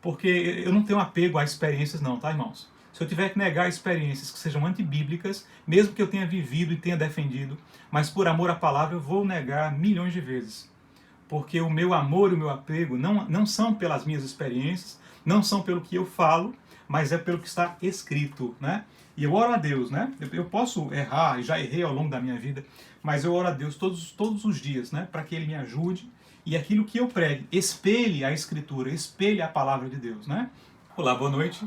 Porque eu não tenho apego a experiências não, tá, irmãos? Se eu tiver que negar experiências que sejam antibíblicas, mesmo que eu tenha vivido e tenha defendido, mas por amor à palavra eu vou negar milhões de vezes. Porque o meu amor e o meu apego não são pelas minhas experiências, não são pelo que eu falo, mas é pelo que está escrito, né? E eu oro a Deus, né? Eu posso errar, e já errei ao longo da minha vida, mas eu oro a Deus todos os dias, né? Para que Ele me ajude e aquilo que eu pregue espelhe a Escritura, espelhe a palavra de Deus, né? Olá, boa noite.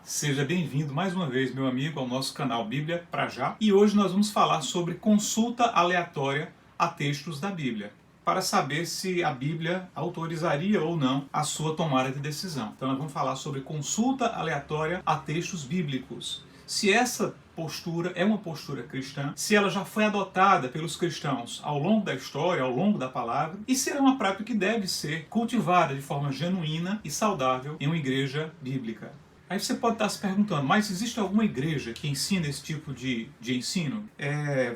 Seja bem-vindo mais uma vez, meu amigo, ao nosso canal Bíblia pra Já. E hoje nós vamos falar sobre consulta aleatória a textos da Bíblia, para saber se a Bíblia autorizaria ou não a sua tomada de decisão. Então nós vamos falar sobre consulta aleatória a textos bíblicos. Se essa postura é uma postura cristã, se ela já foi adotada pelos cristãos ao longo da história, ao longo da palavra, e se ela é uma prática que deve ser cultivada de forma genuína e saudável em uma igreja bíblica. Aí você pode estar se perguntando, mas existe alguma igreja que ensina esse tipo de ensino?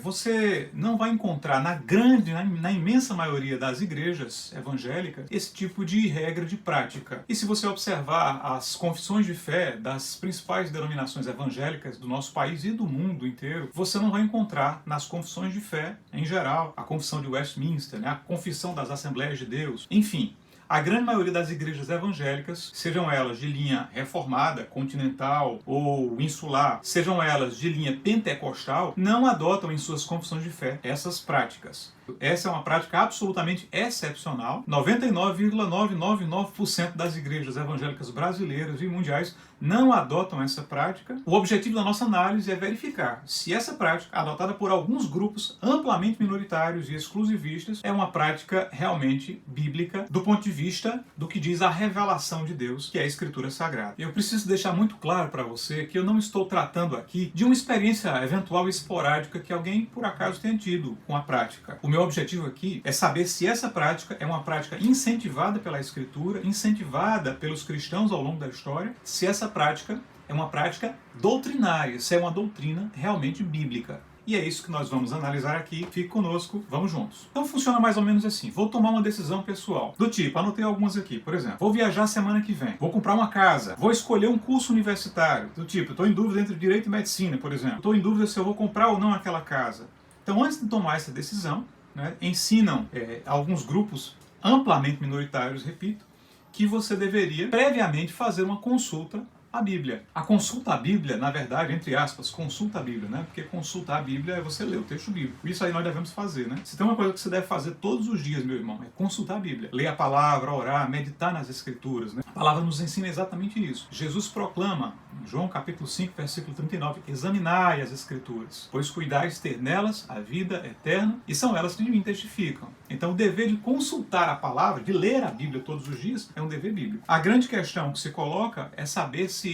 Você não vai encontrar na imensa maioria das igrejas evangélicas, esse tipo de regra de prática. E se você observar as confissões de fé das principais denominações evangélicas do nosso país e do mundo inteiro, você não vai encontrar nas confissões de fé, em geral, a confissão de Westminster, né, a confissão das Assembleias de Deus, enfim, a grande maioria das igrejas evangélicas, sejam elas de linha reformada, continental ou insular, sejam elas de linha pentecostal, não adotam em suas confissões de fé essas práticas. Essa é uma prática absolutamente excepcional. 99,999% das igrejas evangélicas brasileiras e mundiais não adotam essa prática. O objetivo da nossa análise é verificar se essa prática, adotada por alguns grupos amplamente minoritários e exclusivistas, é uma prática realmente bíblica do ponto de vista do que diz a revelação de Deus, que é a Escritura Sagrada. Eu preciso deixar muito claro para você que eu não estou tratando aqui de uma experiência eventual e esporádica que alguém por acaso tenha tido com a prática. O meu objetivo aqui é saber se essa prática é uma prática incentivada pela Escritura, incentivada pelos cristãos ao longo da história, se essa prática é uma prática doutrinária, se é uma doutrina realmente bíblica. E é isso que nós vamos analisar aqui. Fique conosco, vamos juntos. Então funciona mais ou menos assim. Vou tomar uma decisão pessoal. Do tipo, anotei algumas aqui, por exemplo. Vou viajar semana que vem. Vou comprar uma casa. Vou escolher um curso universitário. Do tipo, estou em dúvida entre direito e medicina, por exemplo. Estou em dúvida se eu vou comprar ou não aquela casa. Então antes de tomar essa decisão, né, ensinam alguns grupos amplamente minoritários, repito, que você deveria previamente fazer uma consulta à Bíblia. A consulta à Bíblia, na verdade, entre aspas, consulta à Bíblia, né? Porque consultar a Bíblia é você ler o texto bíblico. Isso aí nós devemos fazer, né? Se tem uma coisa que você deve fazer todos os dias, meu irmão, é consultar a Bíblia. Ler a palavra, orar, meditar nas Escrituras, né? A palavra nos ensina exatamente isso. Jesus proclama, em João capítulo 5, versículo 39, examinai as Escrituras, pois cuidais ter nelas a vida eterna, e são elas que de mim testificam. Então o dever de consultar a palavra, de ler a Bíblia todos os dias, é um dever bíblico. A grande questão que se coloca é saber se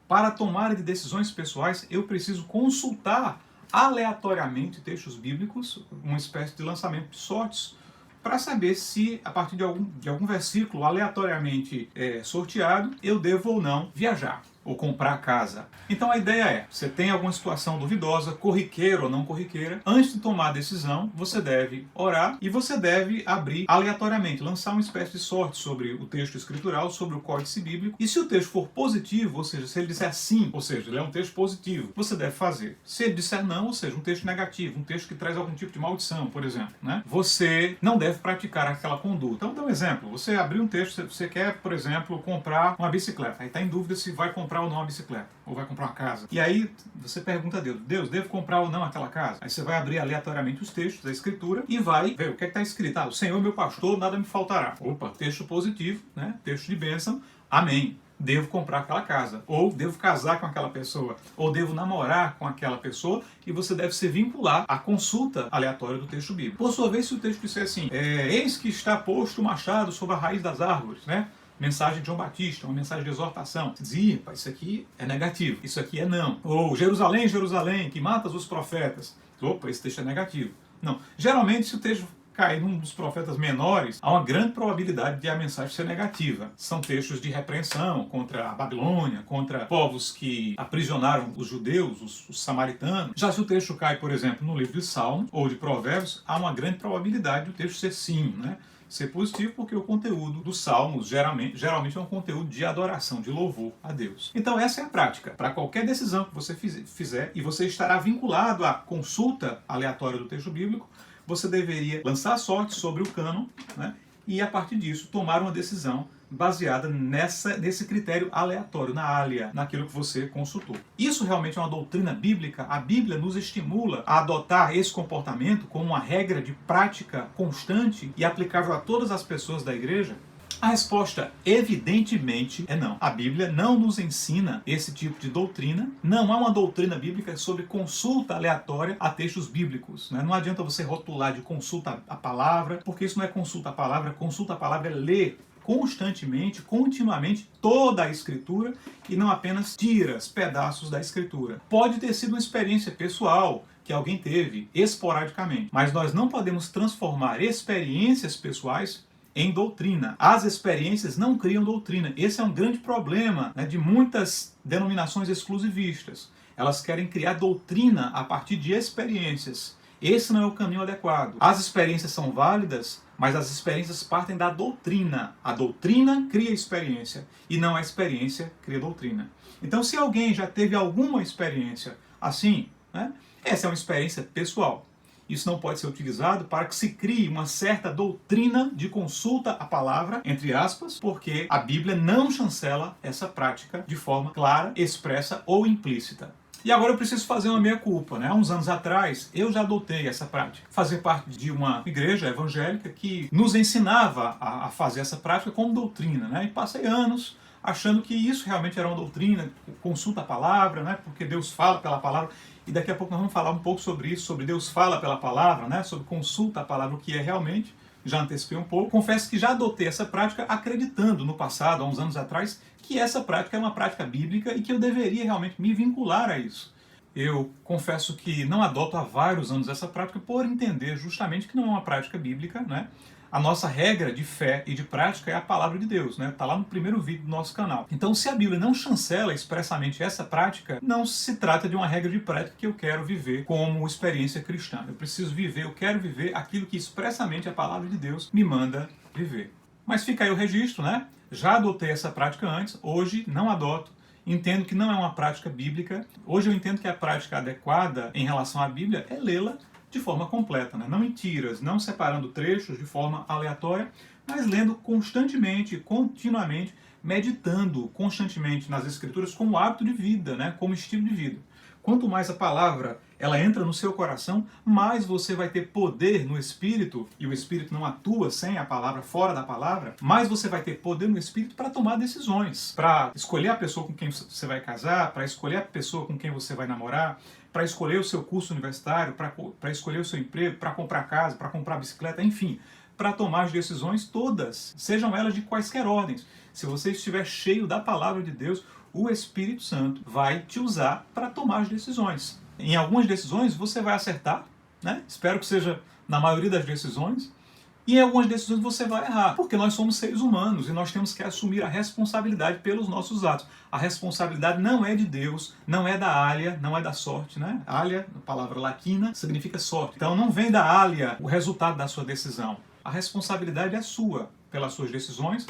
para a tomada de decisões pessoais eu preciso consultar aleatoriamente textos bíblicos, uma espécie de lançamento de sortes, para saber se, a partir de algum versículo aleatoriamente sorteado, eu devo ou não viajar ou comprar casa. Então a ideia é, você tem alguma situação duvidosa, corriqueira ou não corriqueira, antes de tomar a decisão, você deve orar e você deve abrir aleatoriamente, lançar uma espécie de sorte sobre o texto escritural, sobre o códice bíblico, e se o texto for positivo, ou seja, se ele disser sim, ou seja, ele é um texto positivo, você deve fazer. Se ele disser não, ou seja, um texto negativo, um texto que traz algum tipo de maldição, por exemplo, né? Você não deve praticar aquela conduta. Então, dá um exemplo. Você abriu um texto, você quer, por exemplo, comprar uma bicicleta, aí está em dúvida se vai comprar ou não uma bicicleta, ou vai comprar uma casa. E aí você pergunta a Deus, Deus, devo comprar ou não aquela casa? Aí você vai abrir aleatoriamente os textos da Escritura e vai ver o que está escrito. O Senhor meu pastor, nada me faltará. Opa, texto positivo, né? Texto de bênção, amém. Devo comprar aquela casa, ou devo casar com aquela pessoa, ou devo namorar com aquela pessoa, e você deve se vincular à consulta aleatória do texto bíblico. Por sua vez, se o texto disser assim, eis que está posto o machado sobre a raiz das árvores, né? Mensagem de João Batista, uma mensagem de exortação. Você dizia, isso aqui é negativo, isso aqui é não. Ou Jerusalém, Jerusalém, que matas os profetas. Opa, esse texto é negativo. Não. Geralmente, se o texto cair num dos profetas menores, há uma grande probabilidade de a mensagem ser negativa. São textos de repreensão contra a Babilônia, contra povos que aprisionaram os judeus, os samaritanos. Já se o texto cai, por exemplo, no livro de Salmos ou de Provérbios, há uma grande probabilidade do texto ser sim, né? ser positivo porque o conteúdo dos salmos geralmente é um conteúdo de adoração, de louvor a Deus. Então essa é a prática. Para qualquer decisão que você fizer, e você estará vinculado à consulta aleatória do texto bíblico, você deveria lançar a sorte sobre o cânon, né, e a partir disso tomar uma decisão baseada nesse critério aleatório, na alia, naquilo que você consultou. Isso realmente é uma doutrina bíblica? A Bíblia nos estimula a adotar esse comportamento como uma regra de prática constante e aplicável a todas as pessoas da igreja? A resposta, evidentemente, é não. A Bíblia não nos ensina esse tipo de doutrina. Não há uma doutrina bíblica sobre consulta aleatória a textos bíblicos, né? Não adianta você rotular de consulta à palavra, porque isso não é consulta à palavra. Consulta à palavra é ler constantemente, continuamente, toda a Escritura e não apenas tiras, pedaços da Escritura. Pode ter sido uma experiência pessoal que alguém teve esporadicamente, mas nós não podemos transformar experiências pessoais em doutrina. As experiências não criam doutrina. Esse é um grande problema, né, de muitas denominações exclusivistas. Elas querem criar doutrina a partir de experiências. Esse não é o caminho adequado. As experiências são válidas, mas as experiências partem da doutrina. A doutrina cria experiência e não a experiência cria doutrina. Então, se alguém já teve alguma experiência assim, né, essa é uma experiência pessoal. Isso não pode ser utilizado para que se crie uma certa doutrina de consulta à palavra, entre aspas, porque a Bíblia não chancela essa prática de forma clara, expressa ou implícita. E agora eu preciso fazer uma meia-culpa, né? Há uns anos atrás, eu já adotei essa prática. Fazer parte de uma igreja evangélica que nos ensinava a fazer essa prática como doutrina, né? E passei anos achando que isso realmente era uma doutrina, consulta a palavra, né? Porque Deus fala pela palavra. E daqui a pouco nós vamos falar um pouco sobre isso, sobre Deus fala pela palavra, né? Sobre consulta a palavra, o que é realmente. Já antecipei um pouco. Confesso que já adotei essa prática acreditando no passado, há uns anos atrás, que essa prática é uma prática bíblica e que eu deveria realmente me vincular a isso. Eu confesso que não adoto há vários anos essa prática por entender justamente que não é uma prática bíblica, né? A nossa regra de fé e de prática é a palavra de Deus, né? Está lá no primeiro vídeo do nosso canal. Então, se a Bíblia não chancela expressamente essa prática, não se trata de uma regra de prática que eu quero viver como experiência cristã. Eu preciso viver, eu quero viver aquilo que expressamente a palavra de Deus me manda viver. Mas fica aí o registro, né? Já adotei essa prática antes, hoje não adoto. Entendo que não é uma prática bíblica. Hoje eu entendo que a prática adequada em relação à Bíblia é lê-la de forma completa, né? Não em tiras, não separando trechos de forma aleatória, mas lendo constantemente, continuamente, meditando constantemente nas Escrituras como hábito de vida, né? Como estilo de vida. Quanto mais a palavra ela entra no seu coração, mais você vai ter poder no Espírito, e o Espírito não atua sem a palavra, fora da palavra, mais você vai ter poder no Espírito para tomar decisões, para escolher a pessoa com quem você vai casar, para escolher a pessoa com quem você vai namorar, para escolher o seu curso universitário, para escolher o seu emprego, para comprar casa, para comprar bicicleta, enfim, para tomar as decisões todas, sejam elas de quaisquer ordens. Se você estiver cheio da palavra de Deus, o Espírito Santo vai te usar para tomar as decisões. Em algumas decisões você vai acertar, né? Espero que seja na maioria das decisões. E em algumas decisões você vai errar, porque nós somos seres humanos e nós temos que assumir a responsabilidade pelos nossos atos. A responsabilidade não é de Deus, não é da alha, não é da sorte, né? Alha, a palavra latina, significa sorte. Então não vem da alha o resultado da sua decisão. A responsabilidade é sua pelas suas decisões.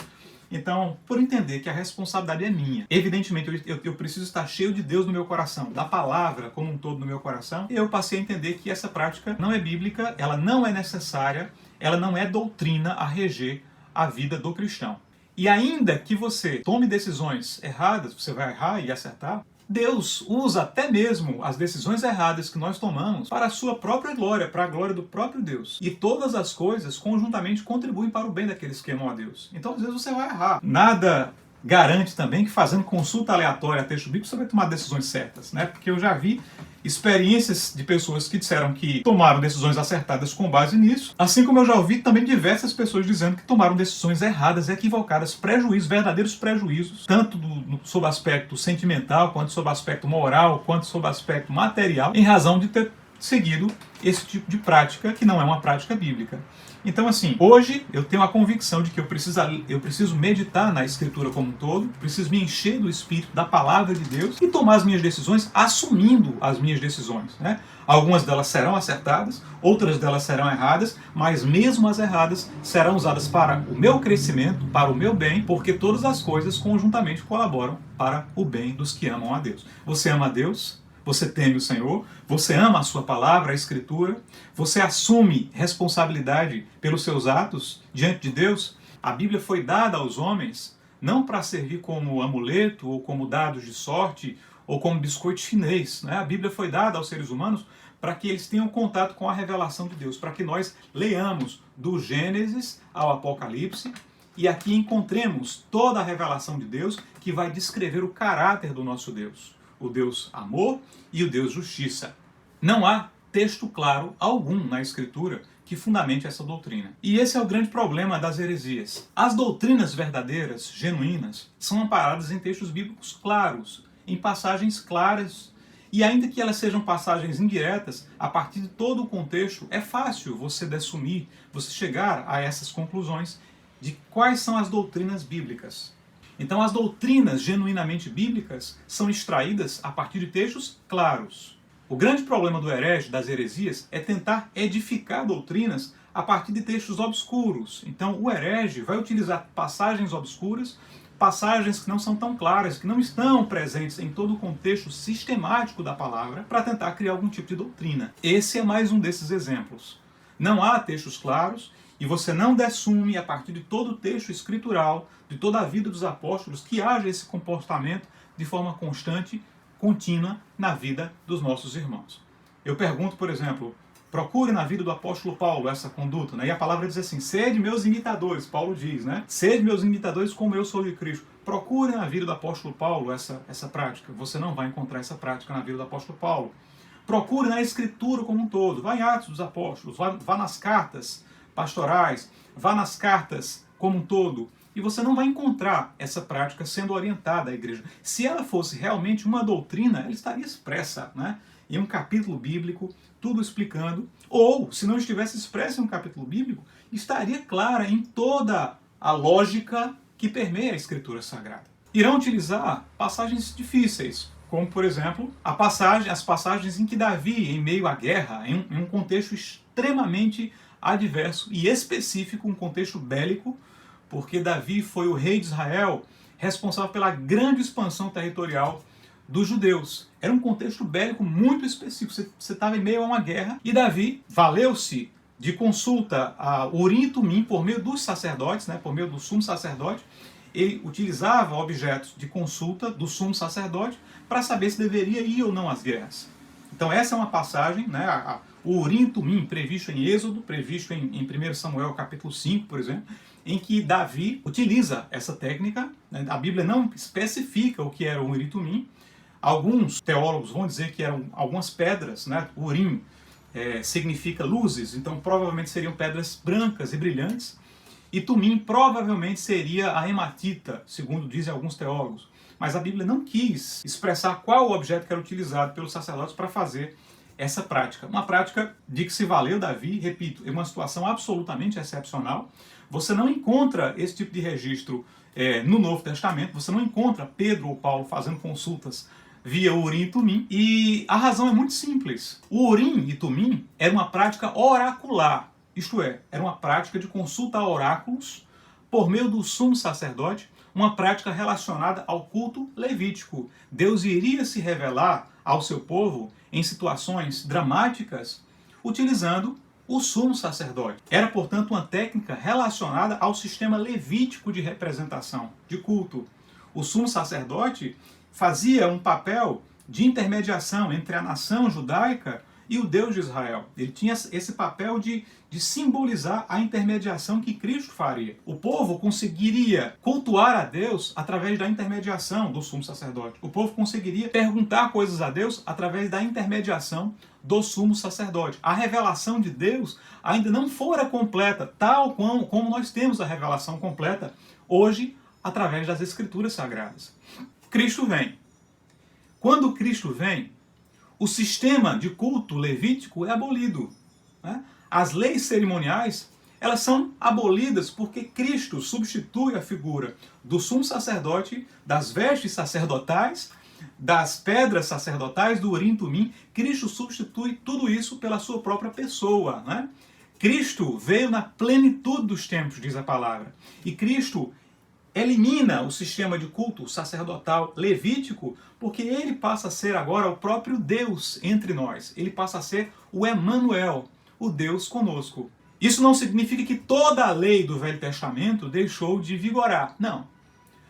Então, por entender que a responsabilidade é minha, evidentemente eu preciso estar cheio de Deus no meu coração, da palavra como um todo no meu coração, eu passei a entender que essa prática não é bíblica, ela não é necessária, ela não é doutrina a reger a vida do cristão. E ainda que você tome decisões erradas, você vai errar e acertar, Deus usa até mesmo as decisões erradas que nós tomamos para a sua própria glória, para a glória do próprio Deus. E todas as coisas conjuntamente contribuem para o bem daqueles que amam a Deus. Então, às vezes, você vai errar. Nada garante também que fazendo consulta aleatória a texto bíblico você vai tomar decisões certas, né? Porque eu já vi experiências de pessoas que disseram que tomaram decisões acertadas com base nisso, assim como eu já ouvi também diversas pessoas dizendo que tomaram decisões erradas, equivocadas, prejuízos, verdadeiros prejuízos, tanto sob aspecto sentimental, quanto sob aspecto moral, quanto sob aspecto material, em razão de ter seguido esse tipo de prática que não é uma prática bíblica. Então, assim, hoje eu tenho a convicção de que eu preciso meditar na Escritura como um todo, preciso me encher do Espírito, da Palavra de Deus e tomar as minhas decisões assumindo as minhas decisões, né? Algumas delas serão acertadas, outras delas serão erradas, mas mesmo as erradas serão usadas para o meu crescimento, para o meu bem, porque todas as coisas conjuntamente colaboram para o bem dos que amam a Deus. Você ama a Deus? Você teme o Senhor? Você ama a sua palavra, a Escritura? Você assume responsabilidade pelos seus atos diante de Deus? A Bíblia foi dada aos homens não para servir como amuleto ou como dados de sorte ou como biscoito chinês, né? A Bíblia foi dada aos seres humanos para que eles tenham contato com a revelação de Deus, para que nós leiamos do Gênesis ao Apocalipse e aqui encontremos toda a revelação de Deus que vai descrever o caráter do nosso Deus. O Deus amor e o Deus justiça. Não há texto claro algum na Escritura que fundamente essa doutrina. E esse é o grande problema das heresias. As doutrinas verdadeiras, genuínas, são amparadas em textos bíblicos claros, em passagens claras, e ainda que elas sejam passagens indiretas, a partir de todo o contexto, é fácil você assumir, você chegar a essas conclusões de quais são as doutrinas bíblicas. Então, as doutrinas genuinamente bíblicas são extraídas a partir de textos claros. O grande problema do herege, das heresias, é tentar edificar doutrinas a partir de textos obscuros. Então, o herege vai utilizar passagens obscuras, passagens que não são tão claras, que não estão presentes em todo o contexto sistemático da palavra, para tentar criar algum tipo de doutrina. Esse é mais um desses exemplos. Não há textos claros, e você não dessume, a partir de todo o texto escritural, de toda a vida dos apóstolos, que haja esse comportamento de forma constante, contínua, na vida dos nossos irmãos. Eu pergunto, por exemplo, procure na vida do apóstolo Paulo essa conduta, né? E a palavra diz assim, sede meus imitadores, Paulo diz, né? Sede meus imitadores como eu sou de Cristo. Procure na vida do apóstolo Paulo essa prática. Você não vai encontrar essa prática na vida do apóstolo Paulo. Procure na Escritura como um todo. Vá em Atos dos Apóstolos, vá nas cartas pastorais, vá nas cartas como um todo, e você não vai encontrar essa prática sendo orientada à igreja. Se ela fosse realmente uma doutrina, ela estaria expressa, né? Em um capítulo bíblico, tudo explicando, ou, se não estivesse expressa em um capítulo bíblico, estaria clara em toda a lógica que permeia a Escritura Sagrada. Irão utilizar passagens difíceis, como, por exemplo, as passagens em que Davi, em meio à guerra, em um contexto extremamente adverso e específico, um contexto bélico, porque Davi foi o rei de Israel responsável pela grande expansão territorial dos judeus. Era um contexto bélico muito específico, você estava em meio a uma guerra, e Davi valeu-se de consulta a Urim e Tumim por meio dos sacerdotes, né, por meio do sumo sacerdote. Ele utilizava objetos de consulta do sumo sacerdote para saber se deveria ir ou não às guerras. Então essa é uma passagem, né, o Urim e Tumim, previsto em Êxodo, previsto em 1 Samuel capítulo 5, por exemplo, em que Davi utiliza essa técnica, né? A Bíblia não especifica o que era o Urim e Tumim. Alguns teólogos vão dizer que eram algumas pedras, né? O Urim significa luzes, então provavelmente seriam pedras brancas e brilhantes, e Tumim provavelmente seria a hematita, segundo dizem alguns teólogos. Mas a Bíblia não quis expressar qual o objeto que era utilizado pelos sacerdotes para fazer essa prática. Uma prática de que se valeu Davi, repito, é uma situação absolutamente excepcional. Você não encontra esse tipo de registro no Novo Testamento, você não encontra Pedro ou Paulo fazendo consultas via Urim e Tumim, e a razão é muito simples. O Urim e Tumim era uma prática oracular, isto é, era uma prática de consulta a oráculos por meio do sumo sacerdote, uma prática relacionada ao culto levítico. Deus iria se revelar ao seu povo em situações dramáticas utilizando o sumo sacerdote. Era, portanto, uma técnica relacionada ao sistema levítico de representação, de culto. O sumo sacerdote fazia um papel de intermediação entre a nação judaica e o Deus de Israel. Ele tinha esse papel de simbolizar a intermediação que Cristo faria. O povo conseguiria cultuar a Deus através da intermediação do sumo sacerdote. O povo conseguiria perguntar coisas a Deus através da intermediação do sumo sacerdote. A revelação de Deus ainda não fora completa, tal como nós temos a revelação completa hoje através das Escrituras Sagradas. Cristo vem. Quando Cristo vem, o sistema de culto levítico é abolido, né? As leis cerimoniais, Elas são abolidas porque Cristo substitui a figura do sumo sacerdote, das vestes sacerdotais, das pedras sacerdotais, do Urim e Tumim. Cristo substitui tudo isso pela sua própria pessoa, né? Cristo veio na plenitude dos tempos, diz a palavra. E Cristo elimina o sistema de culto sacerdotal levítico, porque ele passa a ser agora o próprio Deus entre nós. Ele passa a ser o Emanuel, o Deus conosco. Isso não significa que toda a lei do Velho Testamento deixou de vigorar. Não.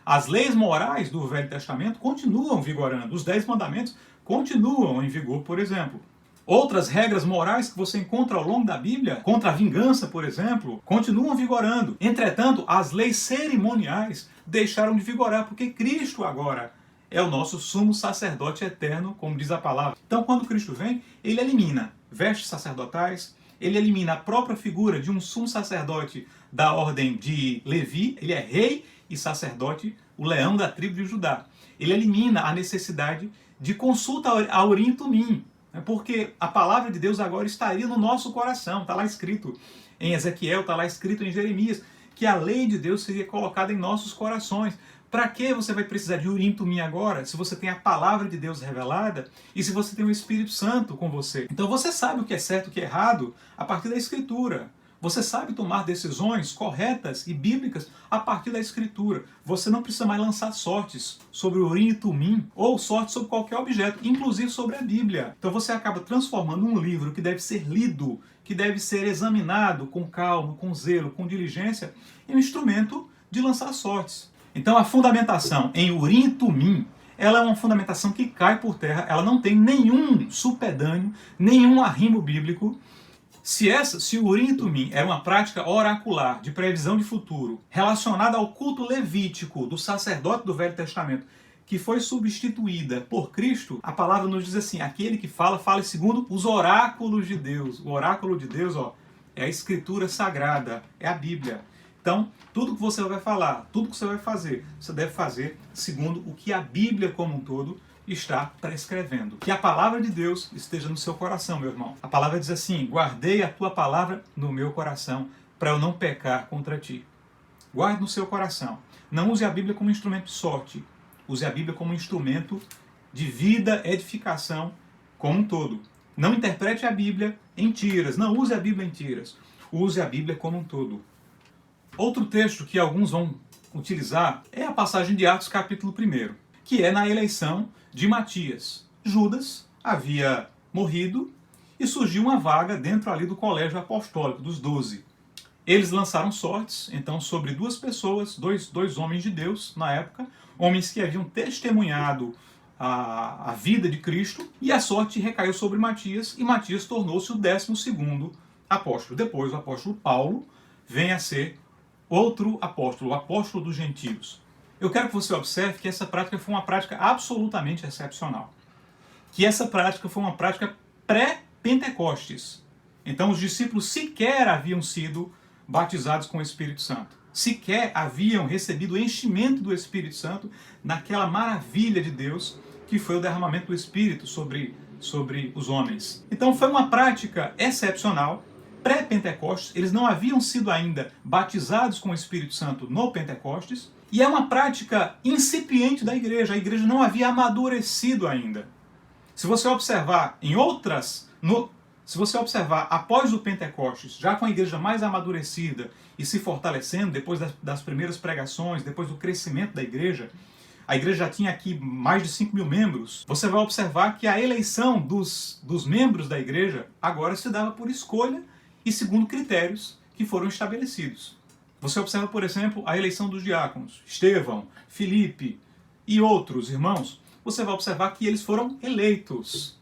As leis morais do Velho Testamento continuam vigorando. Os 10 mandamentos continuam em vigor, por exemplo. Outras regras morais que você encontra ao longo da Bíblia, contra a vingança, por exemplo, continuam vigorando. Entretanto, as leis cerimoniais deixaram de vigorar, porque Cristo agora é o nosso sumo sacerdote eterno, como diz a palavra. Então, quando Cristo vem, ele elimina vestes sacerdotais, ele elimina a própria figura de um sumo sacerdote da ordem de Levi, ele é rei e sacerdote, o leão da tribo de Judá. Ele elimina a necessidade de consulta a Urim e Tumim, porque a palavra de Deus agora estaria no nosso coração. Está lá escrito em Ezequiel, está lá escrito em Jeremias, que a lei de Deus seria colocada em nossos corações. Para que você vai precisar de Urim e Tumim agora, se você tem a palavra de Deus revelada e se você tem o Espírito Santo com você? Então você sabe o que é certo e o que é errado a partir da Escritura. Você sabe tomar decisões corretas e bíblicas a partir da Escritura. Você não precisa mais lançar sortes sobre o Urim e Tumim ou sortes sobre qualquer objeto, inclusive sobre a Bíblia. Então você acaba transformando um livro que deve ser lido, que deve ser examinado com calma, com zelo, com diligência, em um instrumento de lançar sortes. Então a fundamentação em Urim e Tumim, ela é uma fundamentação que cai por terra, ela não tem nenhum supedâneo, nenhum arrimo bíblico. Se o Urim e Tumim era uma prática oracular de previsão de futuro, relacionada ao culto levítico do sacerdote do Velho Testamento, que foi substituída por Cristo, a palavra nos diz assim, aquele que fala segundo os oráculos de Deus. O oráculo de Deus, é a Escritura Sagrada, é a Bíblia. Então, tudo que você vai falar, tudo que você vai fazer, você deve fazer segundo o que a Bíblia como um todo está prescrevendo. Que a palavra de Deus esteja no seu coração, meu irmão. A palavra diz assim, guardei a tua palavra no meu coração, para eu não pecar contra ti. Guarde no seu coração. Não use a Bíblia como instrumento de sorte. Use a Bíblia como instrumento de vida, edificação como um todo. Não interprete a Bíblia em tiras. Não use a Bíblia em tiras. Use a Bíblia como um todo. Outro texto que alguns vão utilizar é a passagem de Atos capítulo 1, que é na eleição de Matias. Judas havia morrido e surgiu uma vaga dentro ali do colégio apostólico, dos 12. Eles lançaram sortes, então, sobre duas pessoas, dois homens de Deus na época, homens que haviam testemunhado a vida de Cristo, e a sorte recaiu sobre Matias, e Matias tornou-se o 12º apóstolo. Depois, o apóstolo Paulo vem a ser outro apóstolo, o apóstolo dos gentios. Eu quero que você observe que essa prática foi uma prática absolutamente excepcional. Que essa prática foi uma prática pré-Pentecostes. Então os discípulos sequer haviam sido batizados com o Espírito Santo. Sequer haviam recebido o enchimento do Espírito Santo naquela maravilha de Deus que foi o derramamento do Espírito sobre os homens. Então foi uma prática excepcional, pré-Pentecostes. Eles não haviam sido ainda batizados com o Espírito Santo no Pentecostes. E é uma prática incipiente da igreja. A igreja não havia amadurecido ainda. Se você observar se você observar após o Pentecostes, já com a igreja mais amadurecida e se fortalecendo, depois das primeiras pregações, depois do crescimento da igreja, a igreja já tinha aqui mais de 5.000 membros, você vai observar que a eleição dos membros da igreja agora se dava por escolha e segundo critérios que foram estabelecidos. Você observa, por exemplo, a eleição dos diáconos, Estevão, Filipe e outros irmãos. Você vai observar que eles foram eleitos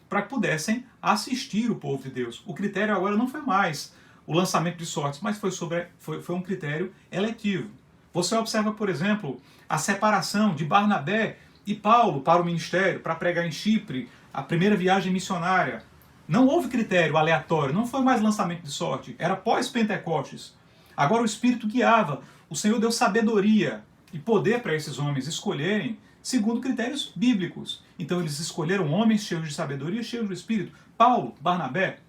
para que pudessem assistir o povo de Deus. O critério agora não foi mais o lançamento de sortes, mas foi um critério eletivo. Você observa, por exemplo, a separação de Barnabé e Paulo para o ministério, para pregar em Chipre, a primeira viagem missionária. Não houve critério aleatório, não foi mais lançamento de sorte, era pós-Pentecostes. Agora o Espírito guiava, o Senhor deu sabedoria e poder para esses homens escolherem segundo critérios bíblicos. Então eles escolheram homens cheios de sabedoria, cheios do Espírito. Paulo, Barnabé,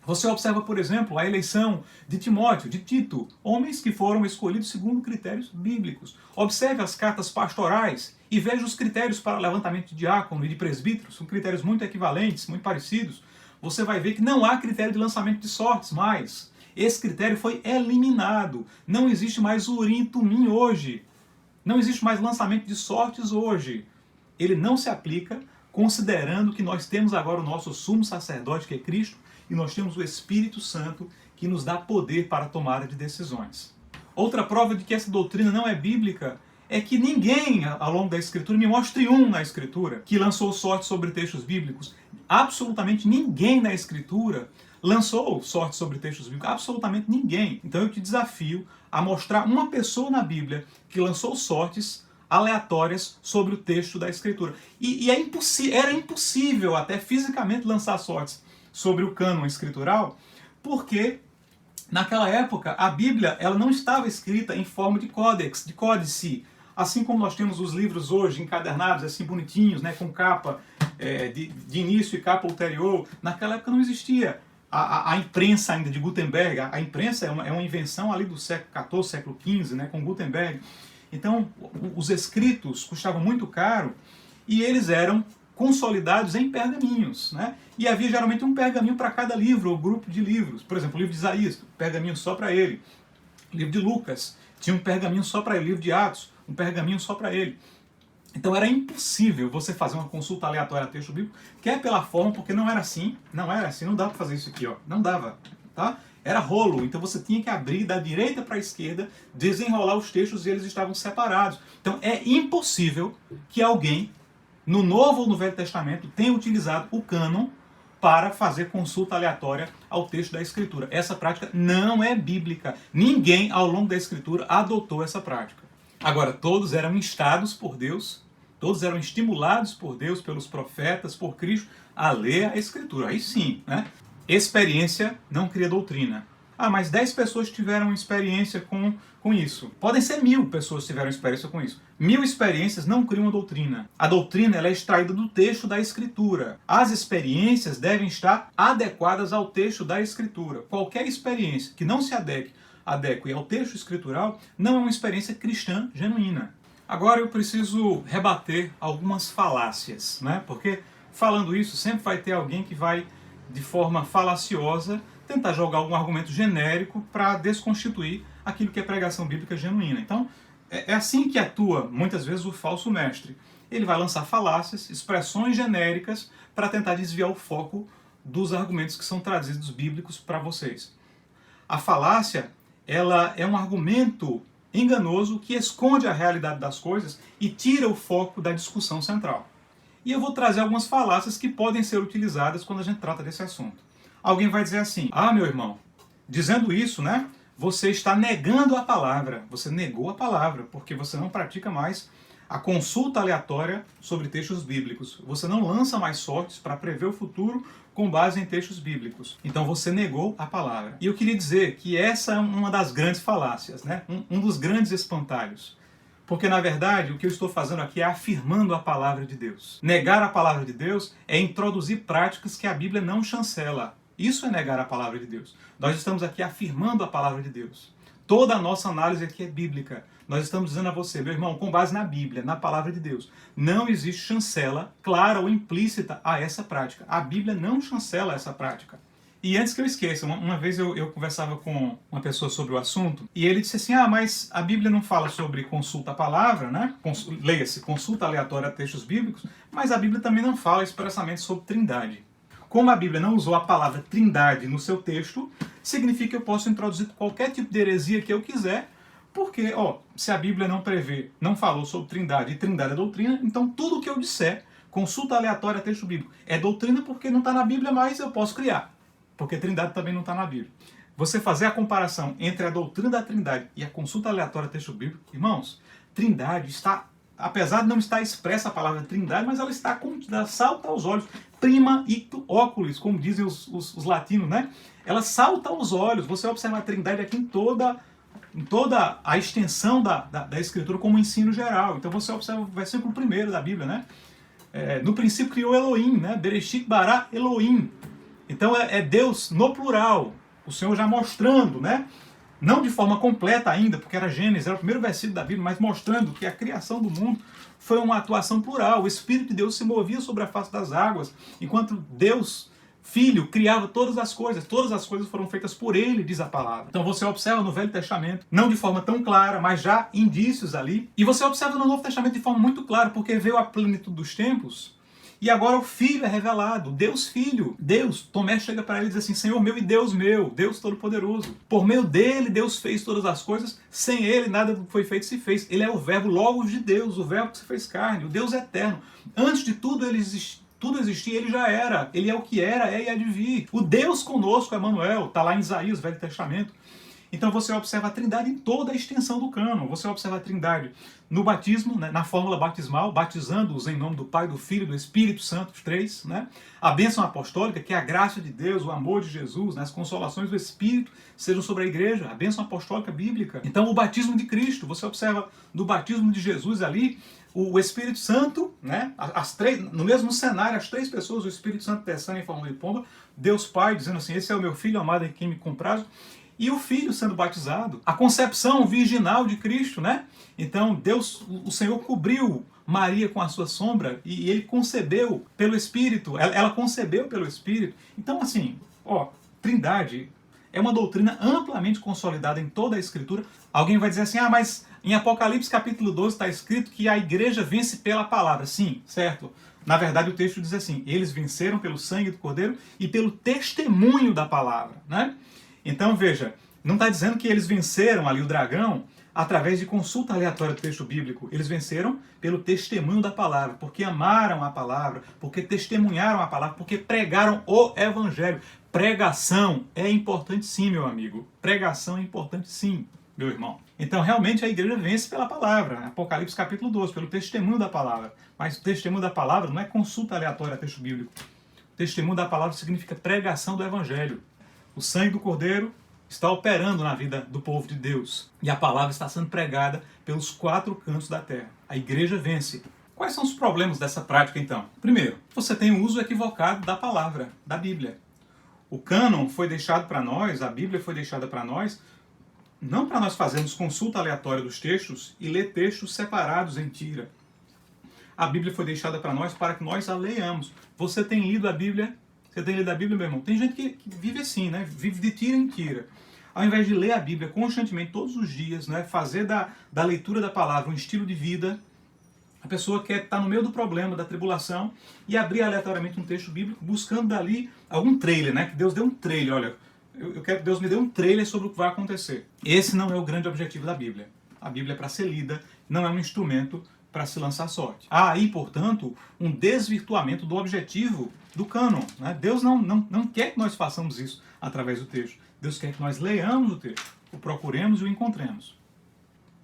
Você observa, por exemplo, a eleição de Timóteo, de Tito, homens que foram escolhidos segundo critérios bíblicos. Observe as cartas pastorais e veja os critérios para levantamento de diácono e de presbítero, são critérios muito equivalentes, muito parecidos. Você vai ver que não há critério de lançamento de sortes mais. Esse critério foi eliminado. Não existe mais urim e tumim hoje. Não existe mais lançamento de sortes hoje. Ele não se aplica considerando que nós temos agora o nosso sumo sacerdote, que é Cristo, e nós temos o Espírito Santo, que nos dá poder para a tomada de decisões. Outra prova de que essa doutrina não é bíblica é que ninguém, ao longo da Escritura, me mostre um na Escritura, que lançou sorte sobre textos bíblicos. Absolutamente ninguém na Escritura lançou sorte sobre textos bíblicos. Absolutamente ninguém. Então eu te desafio a mostrar uma pessoa na Bíblia que lançou sortes aleatórias sobre o texto da Escritura. E era impossível até fisicamente lançar sortes sobre o cânon escritural, porque naquela época a Bíblia ela não estava escrita em forma de códex, de códice, assim como nós temos os livros hoje encadernados, assim bonitinhos, né, com capa de início e capa ulterior. Naquela época não existia a imprensa ainda de Gutenberg. A imprensa é uma invenção ali do século XIV, século XV, né, com Gutenberg. Então, os escritos custavam muito caro e eles eram consolidados em pergaminhos, né? E havia geralmente um pergaminho para cada livro ou grupo de livros. Por exemplo, o livro de Isaías, um pergaminho só para ele. O livro de Lucas tinha um pergaminho só para ele. O livro de Atos, um pergaminho só para ele. Então era impossível você fazer uma consulta aleatória a texto bíblico, quer pela forma, porque não era assim, não dava para fazer isso aqui, ó, não dava, tá? Era rolo, então você tinha que abrir da direita para a esquerda, desenrolar os textos e eles estavam separados. Então é impossível que alguém, no Novo ou no Velho Testamento, tenha utilizado o cânon para fazer consulta aleatória ao texto da Escritura. Essa prática não é bíblica. Ninguém, ao longo da Escritura, adotou essa prática. Agora, todos eram instados por Deus, todos eram estimulados por Deus, pelos profetas, por Cristo, a ler a Escritura. Aí sim, né? Experiência não cria doutrina. Ah, mas 10 pessoas tiveram experiência com isso. Podem ser 1000 pessoas que tiveram experiência com isso. 1000 experiências não criam uma doutrina. A doutrina ela é extraída do texto da Escritura. As experiências devem estar adequadas ao texto da Escritura. Qualquer experiência que não se adeque ao texto escritural não é uma experiência cristã genuína. Agora eu preciso rebater algumas falácias, né? Porque falando isso sempre vai ter alguém que vai, de forma falaciosa, tentar jogar algum argumento genérico para desconstituir aquilo que é pregação bíblica genuína. Então, é assim que atua, muitas vezes, o falso mestre. Ele vai lançar falácias, expressões genéricas, para tentar desviar o foco dos argumentos que são trazidos bíblicos para vocês. A falácia, ela é um argumento enganoso que esconde a realidade das coisas e tira o foco da discussão central. E eu vou trazer algumas falácias que podem ser utilizadas quando a gente trata desse assunto. Alguém vai dizer assim: ah, meu irmão, dizendo isso, né, você está negando a palavra. Você negou a palavra, porque você não pratica mais a consulta aleatória sobre textos bíblicos. Você não lança mais sortes para prever o futuro com base em textos bíblicos. Então você negou a palavra. E eu queria dizer que essa é uma das grandes falácias, né? Um dos grandes espantalhos. Porque, na verdade, o que eu estou fazendo aqui é afirmando a palavra de Deus. Negar a palavra de Deus é introduzir práticas que a Bíblia não chancela. Isso é negar a palavra de Deus. Nós estamos aqui afirmando a palavra de Deus. Toda a nossa análise aqui é bíblica. Nós estamos dizendo a você, meu irmão, com base na Bíblia, na palavra de Deus, não existe chancela clara ou implícita a essa prática. A Bíblia não chancela essa prática. E antes que eu esqueça, uma vez eu conversava com uma pessoa sobre o assunto, e ele disse assim: ah, mas a Bíblia não fala sobre consulta à palavra, né? Leia-se, consulta aleatória a textos bíblicos, mas a Bíblia também não fala expressamente sobre trindade. Como a Bíblia não usou a palavra trindade no seu texto, significa que eu posso introduzir qualquer tipo de heresia que eu quiser, porque, se a Bíblia não falou sobre trindade, e trindade é doutrina, então tudo que eu disser, consulta aleatória a texto bíblico, é doutrina porque não está na Bíblia, mas eu posso criar, porque trindade também não está na Bíblia. Você fazer a comparação entre a doutrina da trindade e a consulta aleatória a texto bíblico, irmãos, trindade está, apesar de não estar expressa a palavra trindade, mas ela está salta aos olhos, prima ictu oculis, como dizem os latinos, né? Ela salta aos olhos. Você observa a trindade aqui em toda a extensão da Escritura como ensino geral. Então você observa o versículo 1 da Bíblia, né? No princípio criou Elohim, né? Bereshit bara Elohim. Então é Deus no plural, o Senhor já mostrando, né? Não de forma completa ainda, porque era Gênesis, era o primeiro versículo da Bíblia, mas mostrando que a criação do mundo foi uma atuação plural. O Espírito de Deus se movia sobre a face das águas, enquanto Deus, Filho, criava todas as coisas foram feitas por Ele, diz a palavra. Então você observa no Velho Testamento, não de forma tão clara, mas já indícios ali, e você observa no Novo Testamento de forma muito clara, porque veio a plenitude dos tempos, e agora o Filho é revelado, Deus Filho. Deus, Tomé chega para ele e diz assim, Senhor meu e Deus meu, Deus Todo-Poderoso. Por meio dele, Deus fez todas as coisas, sem ele nada foi feito se fez. Ele é o verbo logos de Deus, o verbo que se fez carne, o Deus eterno. Antes de tudo ele tudo existia, ele já era. Ele é o que era, é e há de vir. O Deus conosco, Emanuel, está lá em Isaías, Velho Testamento. Então você observa a Trindade em toda a extensão do cânon. Você observa a Trindade no batismo, né, na fórmula batismal, batizando-os em nome do Pai, do Filho e do Espírito Santo, os três. Né? A bênção apostólica, que é a graça de Deus, o amor de Jesus, né, as consolações do Espírito sejam sobre a igreja. A bênção apostólica bíblica. Então o batismo de Cristo, você observa no batismo de Jesus ali, o Espírito Santo, né, as três, no mesmo cenário, as três pessoas, o Espírito Santo descendo em forma de pomba, Deus Pai dizendo assim, esse é o meu Filho amado em quem me comprazo, e o Filho sendo batizado, a concepção virginal de Cristo, né? Então Deus, o Senhor cobriu Maria com a sua sombra e ele concebeu pelo Espírito, ela concebeu pelo Espírito. Então assim, Trindade é uma doutrina amplamente consolidada em toda a Escritura. Alguém vai dizer assim, mas em Apocalipse capítulo 12 está escrito que a igreja vence pela palavra. Sim, certo. Na verdade o texto diz assim, eles venceram pelo sangue do Cordeiro e pelo testemunho da palavra, né? Então veja, não está dizendo que eles venceram ali o dragão através de consulta aleatória do texto bíblico. Eles venceram pelo testemunho da palavra, porque amaram a palavra, porque testemunharam a palavra, porque pregaram o evangelho. Pregação é importante sim, meu amigo. Pregação é importante sim, meu irmão. Então realmente a igreja vence pela palavra. Apocalipse capítulo 12, pelo testemunho da palavra. Mas o testemunho da palavra não é consulta aleatória a texto bíblico. O testemunho da palavra significa pregação do evangelho. O sangue do Cordeiro está operando na vida do povo de Deus. E a palavra está sendo pregada pelos quatro cantos da terra. A igreja vence. Quais são os problemas dessa prática, então? Primeiro, você tem o uso equivocado da palavra, da Bíblia. O cânon foi deixado para nós, a Bíblia foi deixada para nós, não para nós fazermos consulta aleatória dos textos e ler textos separados em tira. A Bíblia foi deixada para nós para que nós a leiamos. Você tem lido a Bíblia? Você tem lido a Bíblia, meu irmão? Tem gente que vive assim, né? Vive de tira em tira. Ao invés de ler a Bíblia constantemente, todos os dias, né? Fazer da leitura da palavra um estilo de vida, a pessoa quer estar no meio do problema, da tribulação, e abrir aleatoriamente um texto bíblico, buscando dali algum trailer, né? Que Deus dê um trailer, olha, eu quero que Deus me dê um trailer sobre o que vai acontecer. Esse não é o grande objetivo da Bíblia. A Bíblia é para ser lida, não é um instrumento para se lançar sorte. Há aí, portanto, um desvirtuamento do objetivo do cânon. Né? Deus não quer que nós façamos isso através do texto. Deus quer que nós leiamos o texto, o procuremos e o encontremos.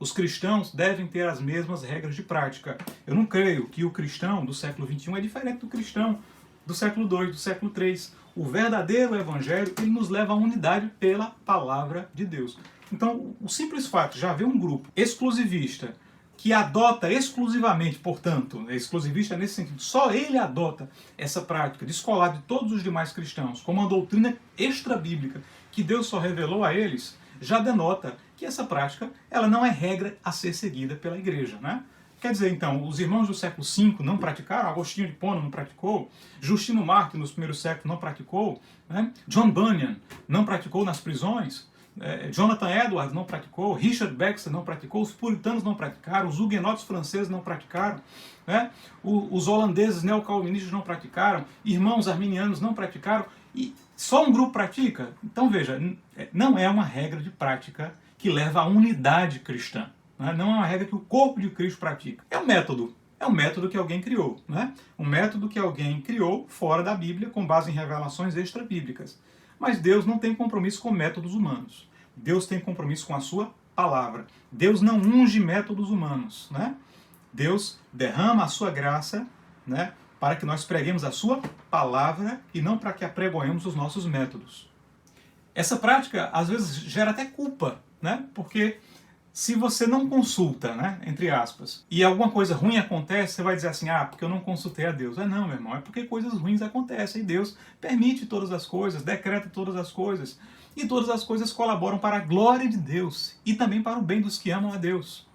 Os cristãos devem ter as mesmas regras de prática. Eu não creio que o cristão do século XXI é diferente do cristão do século II, do século III. O verdadeiro evangelho, ele nos leva à unidade pela palavra de Deus. Então, o simples fato de já haver um grupo exclusivista que adota exclusivamente, portanto, exclusivista nesse sentido, só ele adota essa prática, descolado de todos os demais cristãos, como uma doutrina extra-bíblica que Deus só revelou a eles, já denota que essa prática ela não é regra a ser seguida pela igreja, né? Quer dizer, então, os irmãos do século V não praticaram, Agostinho de Hipona não praticou, Justino Mártir nos primeiros séculos não praticou, né? John Bunyan não praticou nas prisões, Jonathan Edwards não praticou, Richard Baxter não praticou, os puritanos não praticaram, os huguenotes franceses não praticaram, né? Os holandeses neocalvinistas não praticaram, irmãos arminianos não praticaram, e só um grupo pratica? Então veja, não é uma regra de prática que leva à unidade cristã, né? Não é uma regra que o corpo de Cristo pratica. É um método que alguém criou, né? Um método que alguém criou fora da Bíblia, com base em revelações extra-bíblicas. Mas Deus não tem compromisso com métodos humanos. Deus tem compromisso com a sua palavra. Deus não unge métodos humanos, né? Deus derrama a sua graça, né, para que nós preguemos a sua palavra e não para que apregoemos os nossos métodos. Essa prática, às vezes, gera até culpa, né? Porque Se você não consulta, né, entre aspas, e alguma coisa ruim acontece, você vai dizer assim, ah, porque eu não consultei a Deus. Não, meu irmão, é porque coisas ruins acontecem e Deus permite todas as coisas, decreta todas as coisas. E todas as coisas colaboram para a glória de Deus e também para o bem dos que amam a Deus.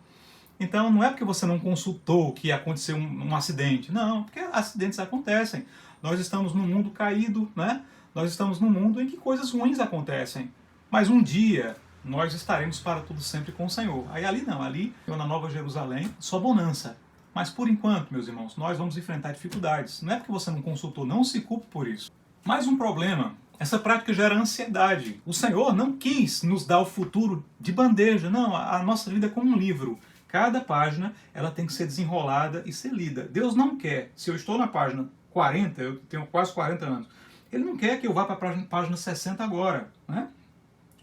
Então não é porque você não consultou que aconteceu um acidente. Não, porque acidentes acontecem. Nós estamos num mundo caído, né? Nós estamos num mundo em que coisas ruins acontecem. Mas um dia nós estaremos para tudo sempre com o Senhor. Aí ali não, ali na Nova Jerusalém, só bonança. Mas por enquanto, meus irmãos, nós vamos enfrentar dificuldades. Não é porque você não consultou, não se culpe por isso. Mais um problema, essa prática gera ansiedade. O Senhor não quis nos dar o futuro de bandeja. Não, a nossa vida é como um livro. Cada página ela tem que ser desenrolada e ser lida. Deus não quer, se eu estou na página 40, eu tenho quase 40 anos, Ele não quer que eu vá para a página 60 agora, né?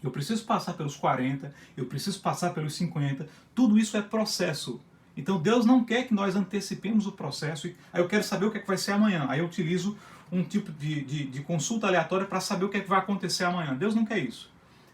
Eu preciso passar pelos 40, eu preciso passar pelos 50, tudo isso é processo. Então Deus não quer que nós antecipemos o processo, aí eu quero saber o que é que vai ser amanhã, aí eu utilizo um tipo de consulta aleatória para saber o que é que vai acontecer amanhã. Deus não quer isso.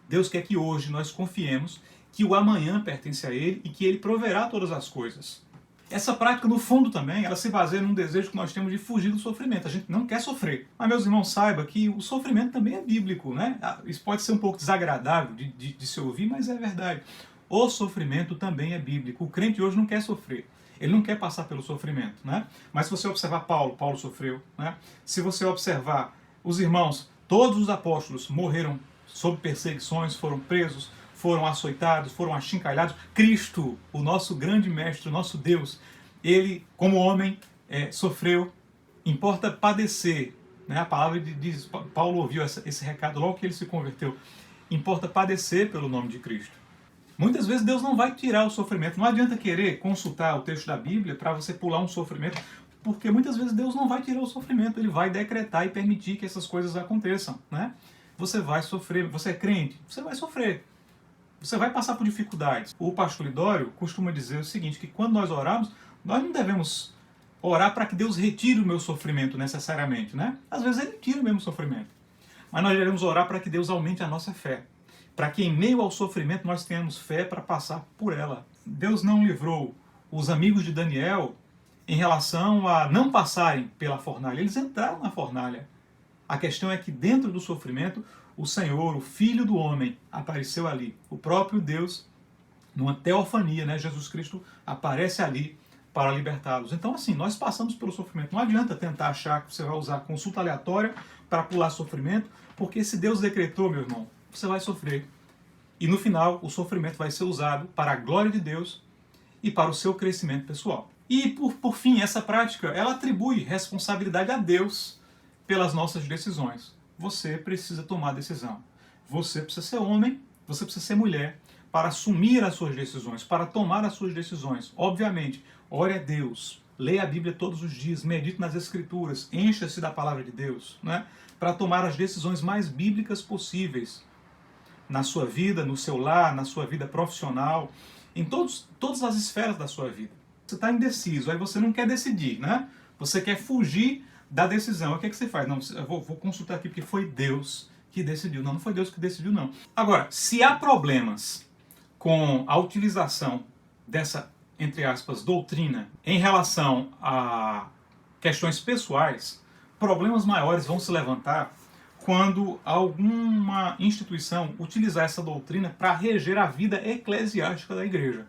Deus quer que hoje nós confiemos que o amanhã pertence a Ele e que Ele proverá todas as coisas. Essa prática, no fundo também, ela se baseia num desejo que nós temos de fugir do sofrimento. A gente não quer sofrer. Mas, meus irmãos, saiba que o sofrimento também é bíblico, né? Isso pode ser um pouco desagradável de se ouvir, mas é verdade. O sofrimento também é bíblico. O crente hoje não quer sofrer. Ele não quer passar pelo sofrimento, né? Mas se você observar Paulo sofreu, né? Se você observar os irmãos, todos os apóstolos morreram sob perseguições, foram presos, foram açoitados, foram achincalhados. Cristo, o nosso grande mestre, o nosso Deus, ele, como homem, sofreu. Importa padecer, né? A palavra diz, Paulo ouviu esse recado logo que ele se converteu. Importa padecer pelo nome de Cristo. Muitas vezes Deus não vai tirar o sofrimento. Não adianta querer consultar o texto da Bíblia para você pular um sofrimento, porque muitas vezes Deus não vai tirar o sofrimento. Ele vai decretar e permitir que essas coisas aconteçam, né? Você vai sofrer. Você é crente? Você vai sofrer. Você vai passar por dificuldades. O pastor Lidório costuma dizer o seguinte, que quando nós oramos, nós não devemos orar para que Deus retire o meu sofrimento necessariamente, né? Às vezes Ele tira o mesmo sofrimento. Mas nós devemos orar para que Deus aumente a nossa fé. Para que em meio ao sofrimento nós tenhamos fé para passar por ela. Deus não livrou os amigos de Daniel em relação a não passarem pela fornalha. Eles entraram na fornalha. A questão é que dentro do sofrimento, o Senhor, o Filho do Homem, apareceu ali. O próprio Deus, numa teofania, né? Jesus Cristo aparece ali para libertá-los. Então, assim, nós passamos pelo sofrimento. Não adianta tentar achar que você vai usar consulta aleatória para pular sofrimento, porque se Deus decretou, meu irmão, você vai sofrer. E no final, o sofrimento vai ser usado para a glória de Deus e para o seu crescimento pessoal. E, por fim, essa prática, ela atribui responsabilidade a Deus pelas nossas decisões. Você precisa tomar decisão. Você precisa ser homem, você precisa ser mulher para assumir as suas decisões, para tomar as suas decisões. Obviamente, ore a Deus, leia a Bíblia todos os dias, medite nas Escrituras, encha-se da palavra de Deus, né? Para tomar as decisões mais bíblicas possíveis na sua vida, no seu lar, na sua vida profissional, em todas as esferas da sua vida. Você está indeciso, aí você não quer decidir, né? Você quer fugir da decisão. O que é que você faz? Não, eu vou consultar aqui porque foi Deus que decidiu. Não, não foi Deus que decidiu, não. Agora, se há problemas com a utilização dessa, entre aspas, doutrina em relação a questões pessoais, problemas maiores vão se levantar quando alguma instituição utilizar essa doutrina para reger a vida eclesiástica da igreja,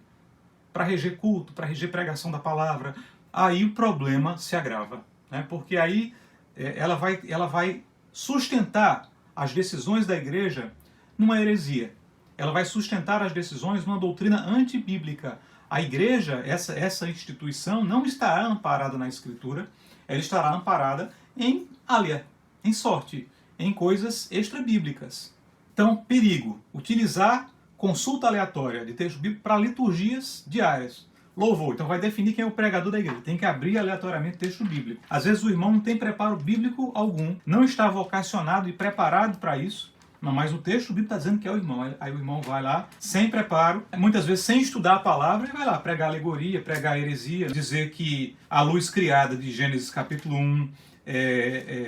para reger culto, para reger pregação da palavra. Aí o problema se agrava, né? Porque aí ela vai sustentar as decisões da igreja numa heresia. Ela vai sustentar as decisões numa doutrina antibíblica. A igreja, essa instituição, não estará amparada na Escritura, ela estará amparada em sorte, em coisas extrabíblicas. Então, perigo, utilizar consulta aleatória de texto bíblico para liturgias diárias. Louvor, então vai definir quem é o pregador da igreja. Tem que abrir aleatoriamente texto bíblico. Às vezes o irmão não tem preparo bíblico algum, não está vocacionado e preparado para isso, mas o texto bíblico está dizendo que é o irmão. Aí o irmão vai lá, sem preparo, muitas vezes sem estudar a palavra, e vai lá pregar alegoria, pregar heresia, dizer que a luz criada de Gênesis capítulo 1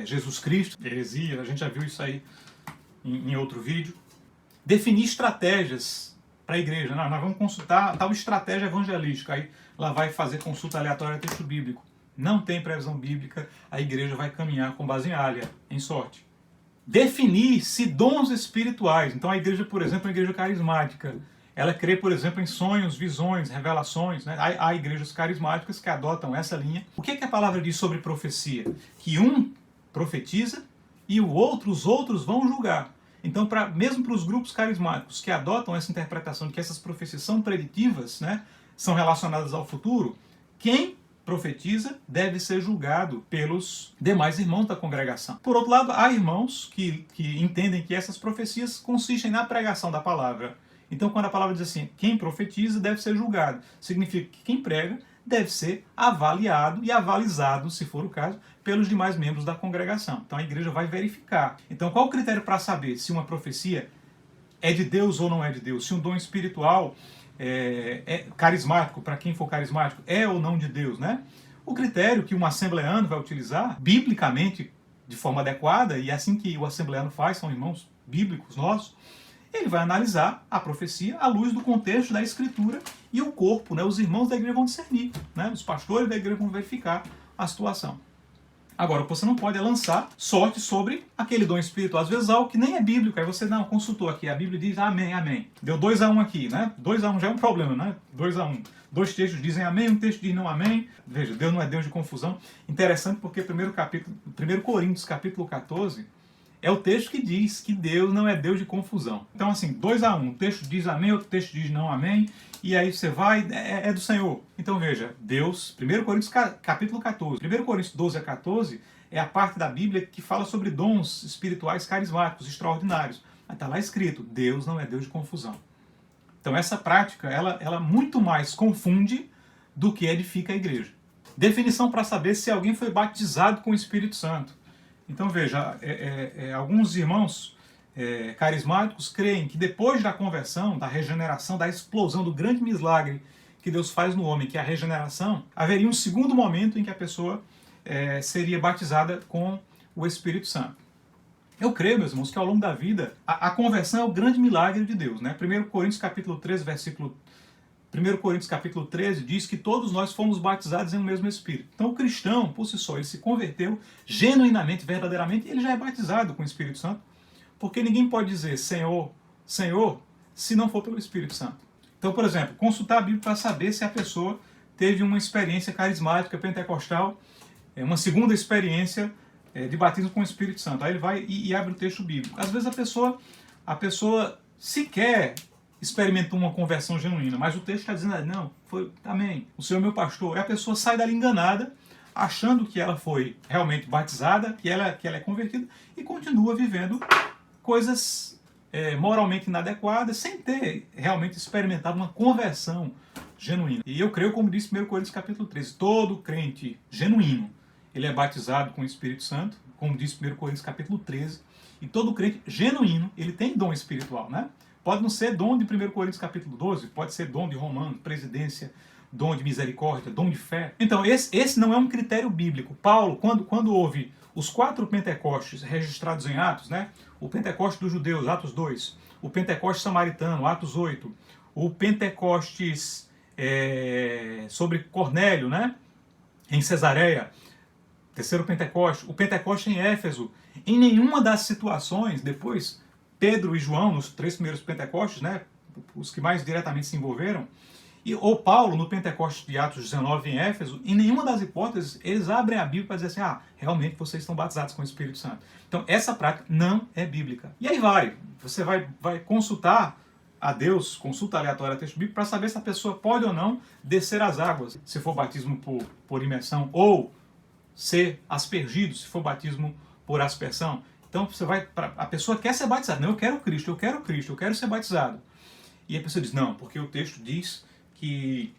Jesus Cristo, heresia, a gente já viu isso aí em outro vídeo. Definir estratégias para a igreja. Não, nós vamos consultar tal estratégia evangelística. Aí ela vai fazer consulta aleatória a texto bíblico. Não tem previsão bíblica, a igreja vai caminhar com base em alha, em sorte. Definir-se dons espirituais. Então a igreja, por exemplo, é uma igreja carismática. Ela crê, por exemplo, em sonhos, visões, revelações. Né? Há igrejas carismáticas que adotam essa linha. O que é que a palavra diz sobre profecia? Que um profetiza e os outros vão julgar. Então, mesmo para os grupos carismáticos que adotam essa interpretação de que essas profecias são preditivas, né, são relacionadas ao futuro, quem profetiza deve ser julgado pelos demais irmãos da congregação. Por outro lado, há irmãos que entendem que essas profecias consistem na pregação da palavra. Então, quando a palavra diz assim, quem profetiza deve ser julgado, significa que quem prega deve ser avaliado e avalizado, se for o caso, pelos demais membros da congregação. Então a igreja vai verificar. Então qual o critério para saber se uma profecia é de Deus ou não é de Deus? Se um dom espiritual é carismático, para quem for carismático, é ou não de Deus, né? O critério que um assembleano vai utilizar, biblicamente, de forma adequada, e é assim que o assembleano faz, são irmãos bíblicos nossos, ele vai analisar a profecia à luz do contexto da Escritura e o corpo, né, os irmãos da igreja vão discernir, né, os pastores da igreja vão verificar a situação. Agora, você não pode lançar sorte sobre aquele dom espiritual. Às vezes algo que nem é bíblico, aí você não consultou aqui, a Bíblia diz amém, amém. Deu 2-1 aqui, né? 2-1 já é um problema, né? 2-1. 2 textos dizem amém, um texto diz não amém. Veja, Deus não é Deus de confusão. Interessante porque 1 Coríntios, capítulo 14, é o texto que diz que Deus não é Deus de confusão. Então, assim, 2-1. Um texto diz amém, outro texto diz não amém. E aí você vai, é do Senhor. Então veja, Deus, 1 Coríntios capítulo 14. 1 Coríntios 12-14 é a parte da Bíblia que fala sobre dons espirituais carismáticos, extraordinários. Está lá escrito, Deus não é Deus de confusão. Então essa prática, ela muito mais confunde do que edifica a igreja. Definição para saber se alguém foi batizado com o Espírito Santo. Então veja, alguns irmãos carismáticos creem que depois da conversão, da regeneração, da explosão, do grande milagre que Deus faz no homem, que é a regeneração, haveria um segundo momento em que a pessoa seria batizada com o Espírito Santo. Eu creio, meus irmãos, que ao longo da vida, a conversão é o grande milagre de Deus. Né? 1 Coríntios capítulo 13, versículo 1 Coríntios capítulo 13 diz que todos nós fomos batizados em um mesmo Espírito. Então o cristão, por si só, ele se converteu genuinamente, verdadeiramente, ele já é batizado com o Espírito Santo, porque ninguém pode dizer Senhor, Senhor, se não for pelo Espírito Santo. Então, por exemplo, consultar a Bíblia para saber se a pessoa teve uma experiência carismática, pentecostal, uma segunda experiência de batismo com o Espírito Santo. Aí ele vai e abre o texto bíblico. Às vezes a pessoa sequer experimentou uma conversão genuína, mas o texto está dizendo, não, foi, amém, o Senhor é meu pastor. E a pessoa sai dali enganada, achando que ela foi realmente batizada, que ela é convertida, e continua vivendo coisas moralmente inadequadas, sem ter realmente experimentado uma conversão genuína. E eu creio, como disse 1 Coríntios capítulo 13, todo crente genuíno, ele é batizado com o Espírito Santo, como diz 1 Coríntios capítulo 13, e todo crente genuíno, ele tem dom espiritual, né? Pode não ser dom de 1 Coríntios capítulo 12, pode ser dom de Romanos, presidência, dom de misericórdia, dom de fé. Então, esse não é um critério bíblico. Paulo, quando houve os 4 Pentecostes registrados em Atos, né? O Pentecoste dos judeus, Atos 2, o Pentecoste samaritano, Atos 8, o Pentecostes sobre Cornélio, né? Em Cesareia, terceiro Pentecoste, o Pentecoste em Éfeso. Em nenhuma das situações, depois, Pedro e João, nos 3 primeiros Pentecostes, né? Os que mais diretamente se envolveram, ou Paulo, no Pentecoste de Atos 19 em Éfeso, em nenhuma das hipóteses, eles abrem a Bíblia para dizer assim, realmente vocês estão batizados com o Espírito Santo. Então, essa prática não é bíblica. E aí você vai consultar a Deus, consulta aleatória a texto bíblico, para saber se a pessoa pode ou não descer as águas, se for batismo por imersão, ou ser aspergido, se for batismo por aspersão. Então, a pessoa quer ser batizada. Não, eu quero Cristo, eu quero ser batizado. E a pessoa diz, não, porque o texto diz que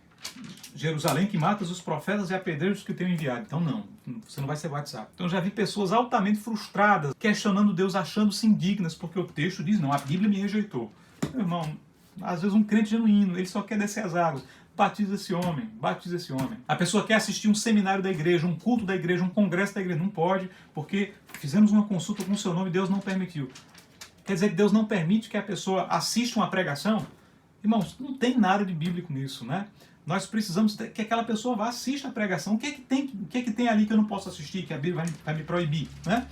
Jerusalém que mata os profetas e apedreja os que tenham enviado. Então não, você não vai ser batizado. Então já vi pessoas altamente frustradas, questionando Deus, achando-se indignas, porque o texto diz, não, a Bíblia me rejeitou. Meu irmão, às vezes um crente genuíno, ele só quer descer as águas. Batiza esse homem, batiza esse homem. A pessoa quer assistir um seminário da igreja, um culto da igreja, um congresso da igreja. Não pode, porque fizemos uma consulta com o seu nome e Deus não permitiu. Quer dizer que Deus não permite que a pessoa assista uma pregação? Irmãos, não tem nada de bíblico nisso, né? Nós precisamos que aquela pessoa vá assista a pregação. O que é que tem ali que eu não posso assistir, que a Bíblia vai me proibir, né?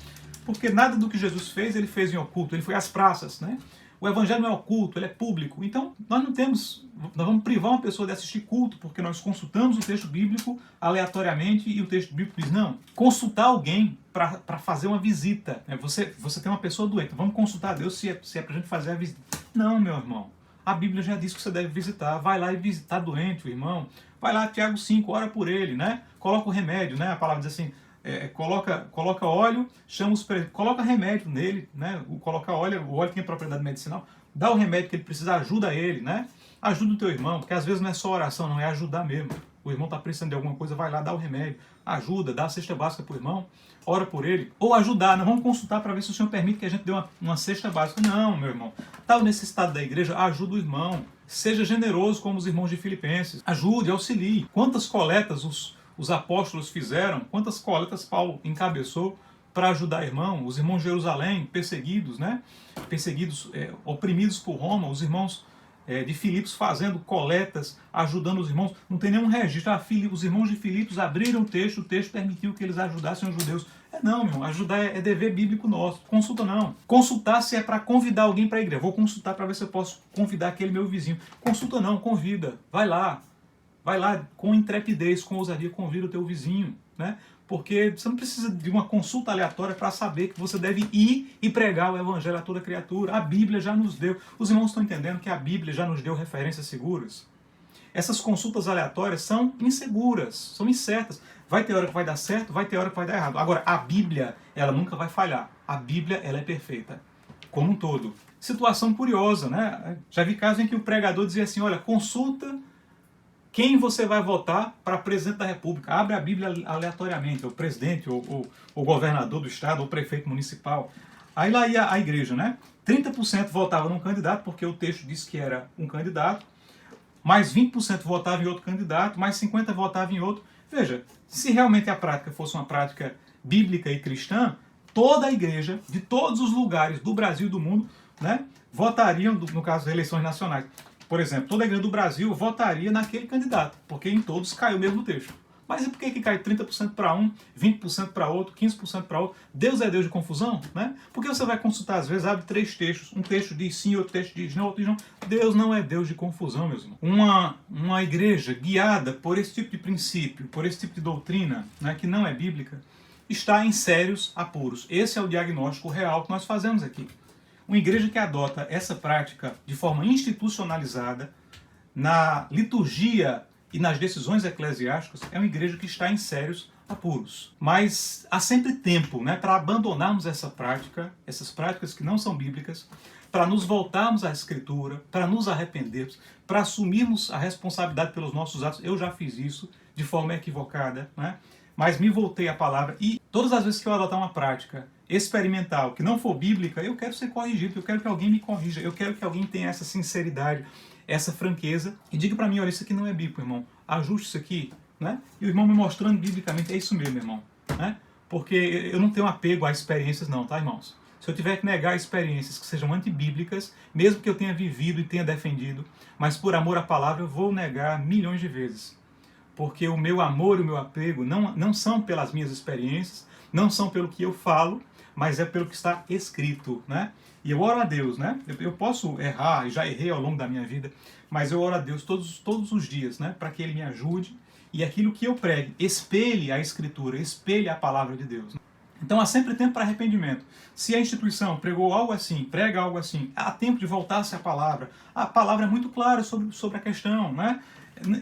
Porque nada do que Jesus fez, ele fez em oculto, ele foi às praças, né? O evangelho não é oculto, ele é público. Então, nós vamos privar uma pessoa de assistir culto, porque nós consultamos o texto bíblico aleatoriamente e o texto bíblico diz, não, consultar alguém para fazer uma visita. Você tem uma pessoa doente, vamos consultar a Deus se é para a gente fazer a visita. Não, meu irmão. A Bíblia já diz que você deve visitar. Vai lá e visitar doente, o irmão. Vai lá, Tiago 5, ora por ele, né? Coloca o remédio, né? A palavra diz assim, coloca óleo, coloca remédio nele, né? Coloca óleo, o óleo tem propriedade medicinal, dá o remédio que ele precisa, ajuda ele, né? Ajuda o teu irmão, porque às vezes não é só oração, não, é ajudar mesmo. O irmão está precisando de alguma coisa, vai lá, dá o remédio, ajuda, dá a cesta básica para o irmão, ora por ele. Ou ajudar, não vamos consultar para ver se o Senhor permite que a gente dê uma cesta básica. Não, meu irmão. Está o necessitado da igreja, ajuda o irmão. Seja generoso como os irmãos de Filipenses. Ajude, auxilie. Quantas coletas os apóstolos fizeram, quantas coletas Paulo encabeçou para ajudar os irmãos de Jerusalém, perseguidos, né? Perseguidos, oprimidos por Roma, os irmãos de Filipos fazendo coletas, ajudando os irmãos. Não tem nenhum registro. Os irmãos de Filipos abriram o texto permitiu que eles ajudassem os judeus. Não, meu irmão, ajudar é dever bíblico nosso. Consulta não. Consultar se é para convidar alguém para a igreja. Vou consultar para ver se eu posso convidar aquele meu vizinho. Consulta não, convida. Vai lá com intrepidez, com ousadia, convida o teu vizinho, né? Porque você não precisa de uma consulta aleatória para saber que você deve ir e pregar o evangelho a toda criatura. A Bíblia já nos deu. Os irmãos estão entendendo que a Bíblia já nos deu referências seguras? Essas consultas aleatórias são inseguras, são incertas. Vai ter hora que vai dar certo, vai ter hora que vai dar errado. Agora, a Bíblia, ela nunca vai falhar. A Bíblia, ela é perfeita, como um todo. Situação curiosa, né? Já vi casos em que o pregador dizia assim, olha, consulta quem você vai votar para presidente da República. Abre a Bíblia aleatoriamente, o presidente, ou o governador do estado, ou o prefeito municipal. Aí lá ia a igreja, né? 30% votava num candidato, porque o texto disse que era um candidato, mais 20% votava em outro candidato, mais 50% votava em outro. Veja, se realmente a prática fosse uma prática bíblica e cristã, toda a igreja, de todos os lugares do Brasil e do mundo, né, votariam, no caso das eleições nacionais. Por exemplo, toda a igreja do Brasil votaria naquele candidato, porque em todos caiu o mesmo texto. Mas e por que cai 30% para um, 20% para outro, 15% para outro? Deus é Deus de confusão, né? Porque você vai consultar, às vezes, abre 3 textos. Um texto diz sim, outro texto diz não, outro diz não. Deus não é Deus de confusão, meus irmãos. Uma igreja guiada por esse tipo de princípio, por esse tipo de doutrina, né, que não é bíblica, está em sérios apuros. Esse é o diagnóstico real que nós fazemos aqui. Uma igreja que adota essa prática de forma institucionalizada, na liturgia e nas decisões eclesiásticas, é uma igreja que está em sérios apuros. Mas há sempre tempo, né, para abandonarmos essa prática, essas práticas que não são bíblicas, para nos voltarmos à Escritura, para nos arrependermos, para assumirmos a responsabilidade pelos nossos atos. Eu já fiz isso de forma equivocada, né? Mas me voltei à palavra e todas as vezes que eu adotar uma prática experimental que não for bíblica, eu quero ser corrigido, eu quero que alguém me corrija, eu quero que alguém tenha essa sinceridade, essa franqueza e diga para mim, olha, isso aqui não é bíblico, irmão, ajuste isso aqui, né? E o irmão me mostrando biblicamente, é isso mesmo, irmão, né? Porque eu não tenho apego a experiências não, tá, irmãos? Se eu tiver que negar experiências que sejam antibíblicas, mesmo que eu tenha vivido e tenha defendido, mas por amor à palavra eu vou negar milhões de vezes. Porque o meu amor e o meu apego não são pelas minhas experiências, não são pelo que eu falo, mas é pelo que está escrito, né? E eu oro a Deus, né? Eu posso errar, e já errei ao longo da minha vida, mas eu oro a Deus todos os dias, né? Para que Ele me ajude e aquilo que eu pregue espelhe a Escritura, espelhe a palavra de Deus. Então há sempre tempo para arrependimento. Se a instituição pregou algo assim, prega algo assim, há tempo de voltar-se à palavra. A palavra é muito clara sobre a questão, né?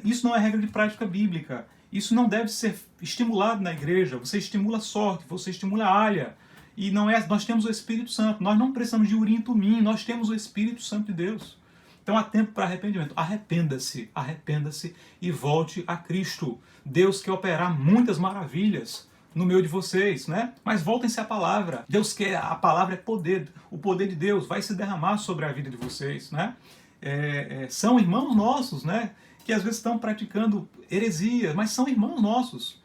Isso não é regra de prática bíblica. Isso não deve ser estimulado na igreja. Você estimula a sorte, você estimula a alha. E não é, nós temos o Espírito Santo. Nós não precisamos de urim e tumim, nós temos o Espírito Santo de Deus. Então há tempo para arrependimento. Arrependa-se e volte a Cristo. Deus quer operar muitas maravilhas no meio de vocês, né? Mas voltem-se à palavra. Deus quer, a palavra é poder. O poder de Deus vai se derramar sobre a vida de vocês, né? São irmãos nossos, né? Que às vezes estão praticando heresias, mas são irmãos nossos.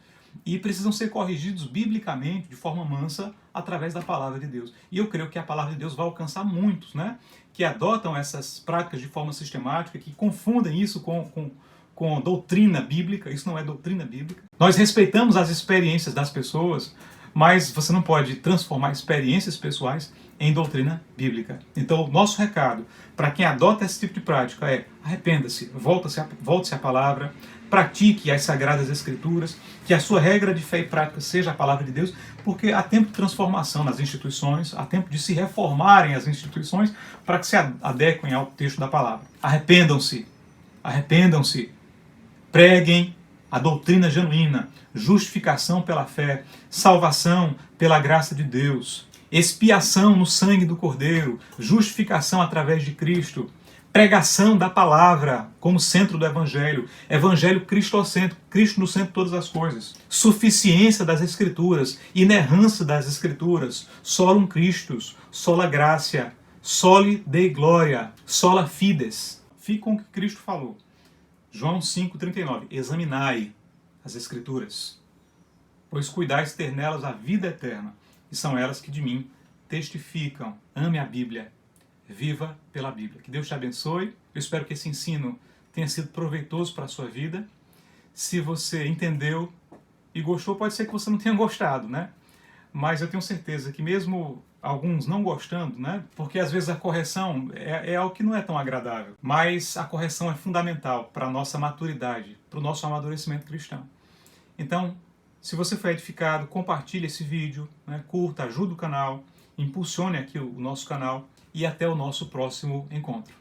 e precisam ser corrigidos biblicamente, de forma mansa, através da palavra de Deus. E eu creio que a palavra de Deus vai alcançar muitos, né, que adotam essas práticas de forma sistemática, que confundem isso com doutrina bíblica. Isso não é doutrina bíblica. Nós respeitamos as experiências das pessoas, mas você não pode transformar experiências pessoais em doutrina bíblica. Então, o nosso recado para quem adota esse tipo de prática é: arrependa-se, volte-se à palavra, pratique as Sagradas Escrituras, que a sua regra de fé e prática seja a palavra de Deus, porque há tempo de transformação nas instituições, há tempo de se reformarem as instituições para que se adequem ao texto da palavra. Arrependam-se, arrependam-se, preguem a doutrina genuína, justificação pela fé, salvação pela graça de Deus, expiação no sangue do Cordeiro, justificação através de Cristo, pregação da palavra como centro do Evangelho, Evangelho cristocêntrico, Cristo no centro de todas as coisas, suficiência das Escrituras, inerrância das Escrituras, solum Christus, sola gratia, soli Dei gloria, sola fides. Fique com o que Cristo falou. João 5,39. Examinai as Escrituras, pois cuidais ter nelas a vida eterna, e são elas que de mim testificam. Ame a Bíblia, viva pela Bíblia. Que Deus te abençoe. Eu espero que esse ensino tenha sido proveitoso para a sua vida. Se você entendeu e gostou, pode ser que você não tenha gostado, né? Mas eu tenho certeza que mesmo alguns não gostando, né? Porque às vezes a correção é algo que não é tão agradável, mas a correção é fundamental para a nossa maturidade, para o nosso amadurecimento cristão. Então, se você foi edificado, compartilhe esse vídeo, né? Curta, ajude o canal, impulsione aqui o nosso canal e até o nosso próximo encontro.